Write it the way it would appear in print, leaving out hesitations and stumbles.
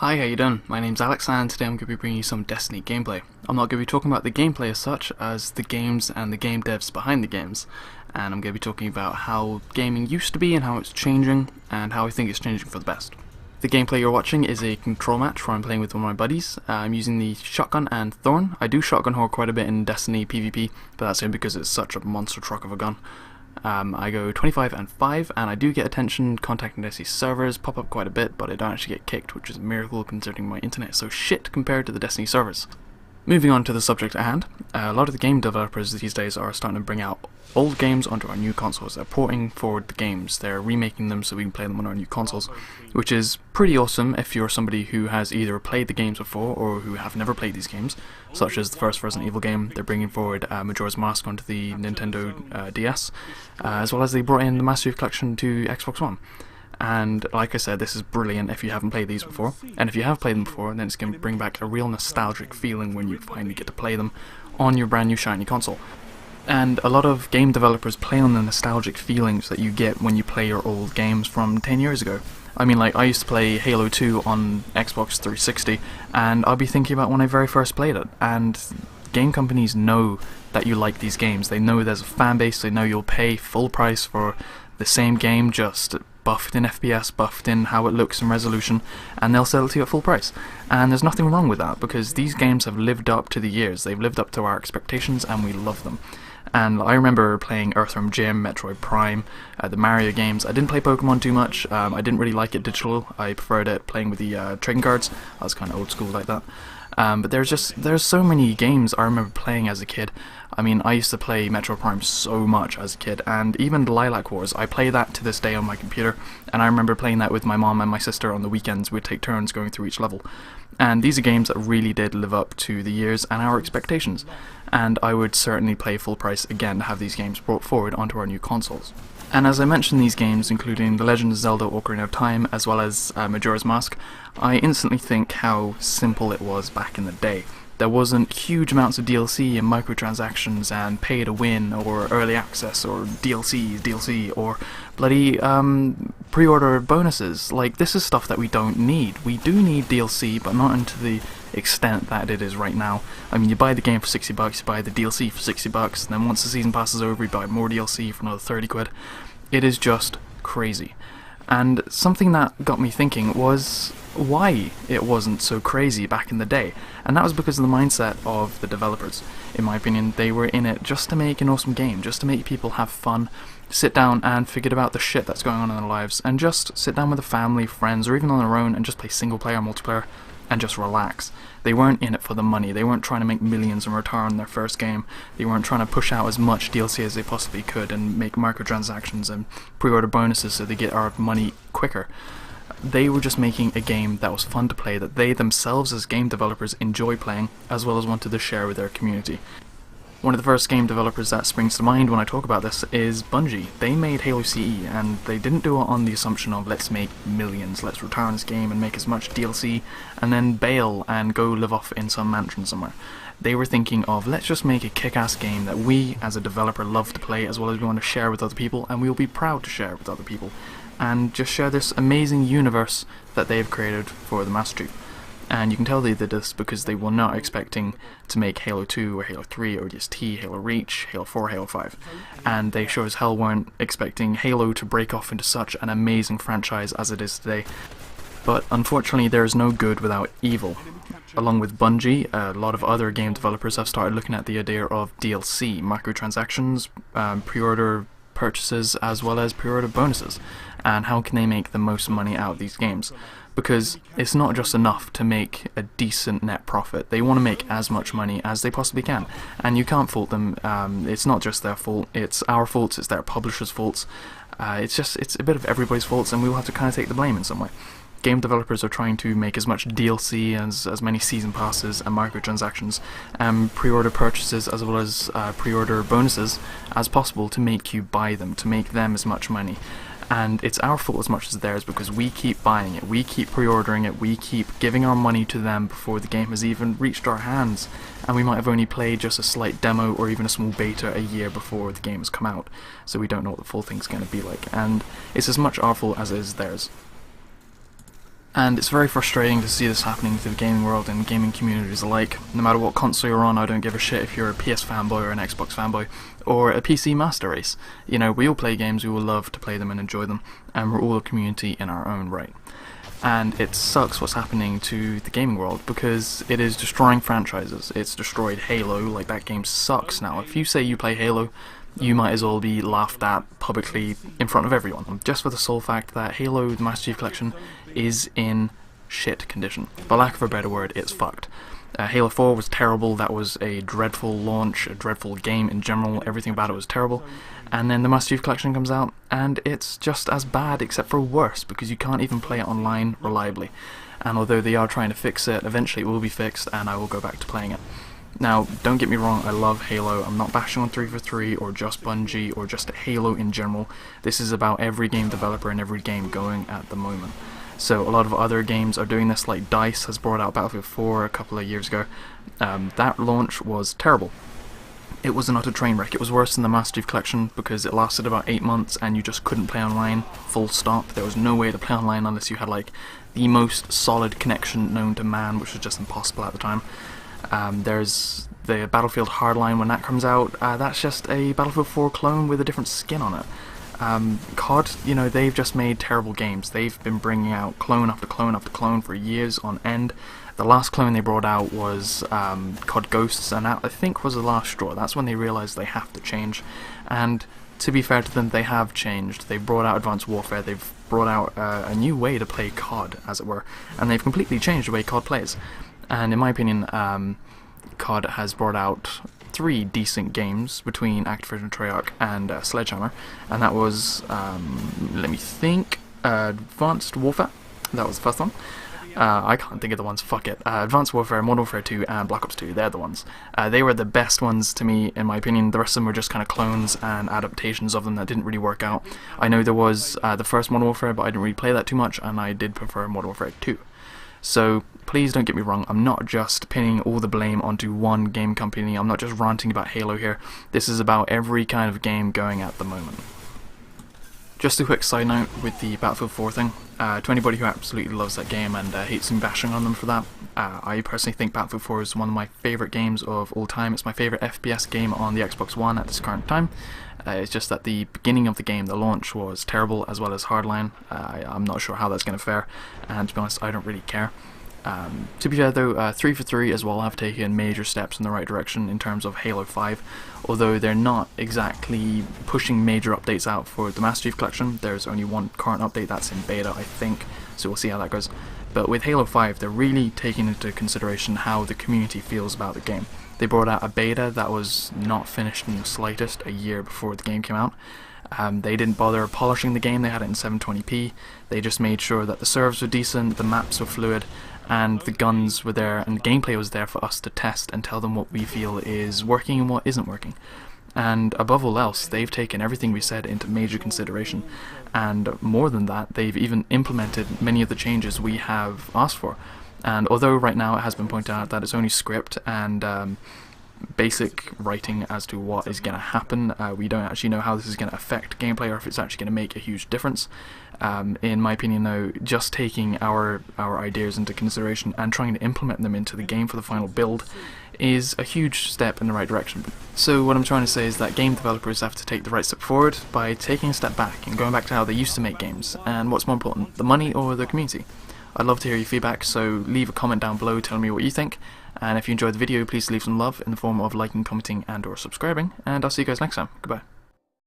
Hi, how you doing? My name's Alex and today I'm going to be bringing you some Destiny gameplay. I'm not going to be talking about the gameplay as such as the games and the game devs behind the games, and I'm going to be talking about how gaming used to be and how it's changing and how I think it's changing for the best. The gameplay you're watching is a control match where I'm playing with one of my buddies. I'm using the shotgun and thorn. I do shotgun horde quite a bit in Destiny PvP, but that's only because it's such a monster truck of a gun. I go 25 and 5, and I do get attention contacting Destiny servers, pop up quite a bit, but I don't actually get kicked, which is a miracle considering my internet is so shit compared to the Destiny servers. Moving on to the subject at hand, a lot of the game developers these days are starting to bring out old games onto our new consoles. They're porting forward the games, they're remaking them so we can play them on our new consoles, which is pretty awesome if you're somebody who has either played the games before or who have never played these games, such as the first Resident Evil game. They're bringing forward Majora's Mask onto the Nintendo DS, as well as they brought in the Master Chief Collection to Xbox One. And like I said, this is brilliant if you haven't played these before, and if you have played them before, then it's going to bring back a real nostalgic feeling when you finally get to play them on your brand new shiny console. And a lot of game developers play on the nostalgic feelings that you get when you play your old games from 10 years ago. I mean, like, I used to play Halo 2 on Xbox 360, and I'll be thinking about when I very first played it, and game companies know that you like these games. They know there's a fan base, they know you'll pay full price for the same game, just buffed in FPS, buffed in how it looks in resolution, and they'll sell it to you at full price. And there's nothing wrong with that, because these games have lived up to the years, they've lived up to our expectations, and we love them. And I remember playing Earthworm Jim, Metroid Prime, the Mario games. I didn't play Pokemon too much, I didn't really like it digital, I preferred it playing with the trading cards. I was kind of old school like that. But there's so many games I remember playing as a kid. I mean, I used to play Metroid Prime so much as a kid, and even the Lilac Wars, I play that to this day on my computer, and I remember playing that with my mom and my sister on the weekends. We'd take turns going through each level. And these are games that really did live up to the years and our expectations, and I would certainly pay full price again to have these games brought forward onto our new consoles. And as I mentioned these games, including The Legend of Zelda Ocarina of Time, as well as Majora's Mask, I instantly think how simple it was back in the day. There wasn't huge amounts of DLC and microtransactions and pay to win or early access or DLC, or bloody pre-order bonuses. Like, this is stuff that we don't need. We do need DLC, but not into the extent that it is right now. I mean, you buy the game for $60, you buy the DLC for $60, and then once the season passes over, you buy more DLC for another 30 quid. It is just crazy. And something that got me thinking was why it wasn't so crazy back in the day, and that was because of the mindset of the developers. In my opinion, they were in it just to make an awesome game, just to make people have fun, sit down and forget about the shit that's going on in their lives, and just sit down with a family, friends, or even on their own and just play single player, multiplayer, and just relax. They weren't in it for the money, they weren't trying to make millions in return on their first game, they weren't trying to push out as much DLC as they possibly could and make microtransactions and pre-order bonuses so they get our money quicker. They were just making a game that was fun to play, that they themselves as game developers enjoy playing, as well as wanted to share with their community. One of the first game developers that springs to mind when I talk about this is Bungie. They made Halo CE, and they didn't do it on the assumption of let's make millions, let's return this game and make as much DLC, and then bail and go live off in some mansion somewhere. They were thinking of let's just make a kick-ass game that we as a developer love to play, as well as we want to share with other people, and we will be proud to share with other people, and just share this amazing universe that they've created for the Master Chief. And you can tell they did this because they were not expecting to make Halo 2 or Halo 3 or ODST, Halo Reach, Halo 4, Halo 5. And they sure as hell weren't expecting Halo to break off into such an amazing franchise as it is today. But unfortunately there is no good without evil. Along with Bungie, a lot of other game developers have started looking at the idea of DLC, microtransactions, pre-order purchases, as well as pre-order bonuses, and how can they make the most money out of these games. Because it's not just enough to make a decent net profit, they want to make as much money as they possibly can, and you can't fault them. It's not just their fault, it's our faults, it's their publishers' faults, it's a bit of everybody's faults, and we will have to kind of take the blame in some way. Game developers are trying to make as much DLC, as many season passes and microtransactions and pre-order purchases, as well as pre-order bonuses as possible to make you buy them, to make them as much money. And it's our fault as much as theirs, because we keep buying it, we keep pre-ordering it, we keep giving our money to them before the game has even reached our hands, and we might have only played just a slight demo or even a small beta a year before the game has come out, so we don't know what the full thing's going to be like, and it's as much our fault as it is theirs. And it's very frustrating to see this happening to the gaming world and gaming communities alike. No matter what console you're on, I don't give a shit if you're a PS fanboy or an Xbox fanboy, or a PC master race. You know, we all play games, we all love to play them and enjoy them, and we're all a community in our own right. And it sucks what's happening to the gaming world, because it is destroying franchises. It's destroyed Halo, like that game sucks now. If you say you play Halo, you might as well be laughed at publicly in front of everyone, just for the sole fact that Halo, the Master Chief Collection, is in shit condition. For lack of a better word, it's fucked. Halo 4 was terrible, that was a dreadful launch, a dreadful game in general, everything about it was terrible. And then the Master Chief Collection comes out, and it's just as bad, except for worse, because you can't even play it online reliably. And although they are trying to fix it, eventually it will be fixed, and I will go back to playing it. Now, don't get me wrong, I love Halo. I'm not bashing on 343 or just Bungie or just Halo in general. This is about every game developer and every game going at the moment. So a lot of other games are doing this, like DICE has brought out Battlefield 4 a couple of years ago. That launch was terrible. It was an utter train wreck. It was worse than the Master Chief Collection because it lasted about 8 months and you just couldn't play online, full stop. There was no way to play online unless you had like the most solid connection known to man, which was just impossible at the time. There's the Battlefield Hardline when that comes out. That's just a Battlefield 4 clone with a different skin on it. COD, you know, they've just made terrible games. They've been bringing out clone after clone after clone for years on end. The last clone they brought out was COD Ghosts, and that I think was the last straw. That's when they realised they have to change. And to be fair to them, they have changed. They've brought out Advanced Warfare, they've brought out a new way to play COD, as it were, and they've completely changed the way COD plays. And in my opinion, COD has brought out 3 decent games between Activision Treyarch and Sledgehammer, and that was, let me think, Advanced Warfare, that was the first one. I can't think of the ones, fuck it. Advanced Warfare, Modern Warfare 2, and Black Ops 2, they're the ones. They were the best ones to me, in my opinion. The rest of them were just kind of clones and adaptations of them that didn't really work out. I know there was the first Modern Warfare, but I didn't really play that too much, and I did prefer Modern Warfare 2. So, please don't get me wrong, I'm not just pinning all the blame onto one game company, I'm not just ranting about Halo here, this is about every kind of game going at the moment. Just a quick side note with the Battlefield 4 thing, to anybody who absolutely loves that game and hates me bashing on them for that, I personally think Battlefield 4 is one of my favourite games of all time. It's my favourite FPS game on the Xbox One at this current time. It's just that the beginning of the game, the launch, was terrible, as well as Hardline. I'm not sure how that's going to fare, and to be honest, I don't really care. To be fair though, 343 as well have taken major steps in the right direction in terms of Halo 5, although they're not exactly pushing major updates out for the Master Chief Collection. There's only one current update that's in beta, I think, so we'll see how that goes. But with Halo 5, they're really taking into consideration how the community feels about the game. They brought out a beta that was not finished in the slightest a year before the game came out. They didn't bother polishing the game, they had it in 720p, they just made sure that the servers were decent, the maps were fluid, and the guns were there, and the gameplay was there for us to test and tell them what we feel is working and what isn't working. And above all else, they've taken everything we said into major consideration, and more than that, they've even implemented many of the changes we have asked for. And although right now it has been pointed out that it's only script and basic writing as to what is going to happen, we don't actually know how this is going to affect gameplay or if it's actually going to make a huge difference. In my opinion though, just taking our ideas into consideration and trying to implement them into the game for the final build is a huge step in the right direction. So what I'm trying to say is that game developers have to take the right step forward by taking a step back and going back to how they used to make games, and what's more important, the money or the community? I'd love to hear your feedback, so leave a comment down below telling me what you think, and if you enjoyed the video, please leave some love in the form of liking, commenting and or subscribing, and I'll see you guys next time. Goodbye.